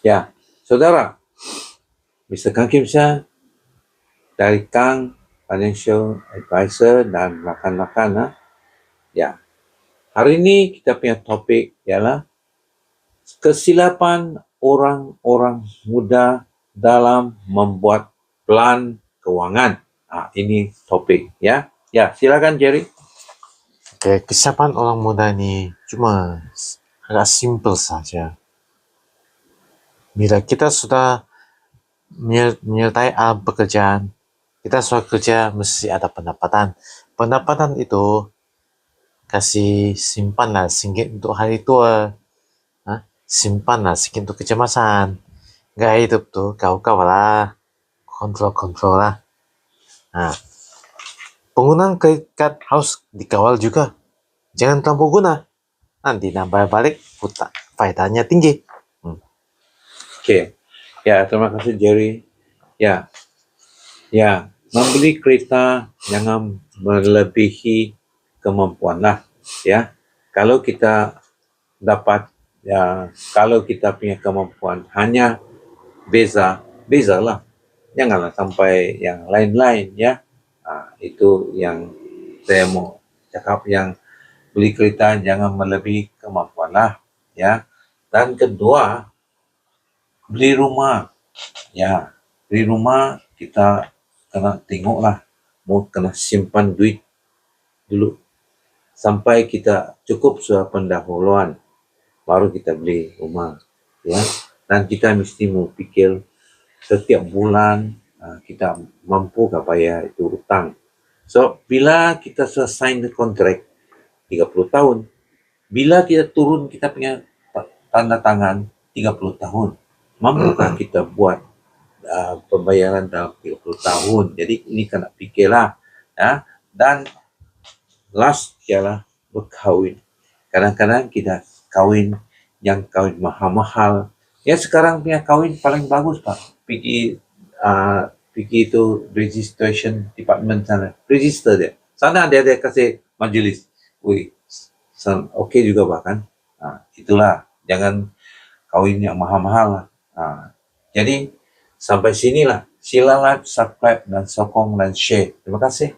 Ya, saudara, Mr. Kang Kim Siang dari Kang Financial Advisor dan rakan-rakan. Ya, hari ini kita punya topik ialah kesilapan orang-orang muda dalam membuat plan kewangan. Ini topik ya. Ya, silakan Jerry. Oke, kesiapan orang muda ini cuma agak simple saja. Bila kita sudah menyertai alam pekerjaan, kita sudah kerja mesti ada pendapatan. Pendapatan itu kasih simpanlah singgit untuk hari tua. Simpanlah sikit untuk kecemasan. Gaya hidup tuh kau-kau lah. Kontrol-kontrol lah. Penggunaan kredit card harus dikawal juga. Jangan terlalu guna. Nanti nambah balik faedahnya tinggi. Okey. Ya, terima kasih Jerry. Ya. Membeli kereta jangan melebihi kemampuan lah. Ya. Kalau kita dapat, kalau kita punya kemampuan hanya bezalah. Janganlah sampai yang lain-lain ya. Itu yang saya mau cakap, yang beli kereta jangan melebihi kemampuan lah ya. Dan kedua, beli rumah. Ya, beli rumah kita kena tengoklah, mau kena simpan duit dulu sampai kita cukup sudah pendahuluan, baru kita beli rumah ya. Dan kita mesti mau fikir setiap bulan kita mampu ke bayar itu hutang. So bila kita selesai kontrak 30 tahun, bila kita turun kita punya tanda tangan 30 tahun, mampukah kita buat pembayaran dalam 30 tahun. Jadi ini kena fikirlah ya. Dan last ialah berkahwin. Kadang-kadang kita kahwin yang kahwin mahal-mahal. Ya, sekarang punya kahwin paling bagus Pak. Pergi itu registration department sana, register dia. Sana dia kasih majlis. Okey juga bahkan. Itulah, jangan kahwin yang mahal-mahal lah. Jadi sampai sinilah. Silalah subscribe dan sokong dan share. Terima kasih.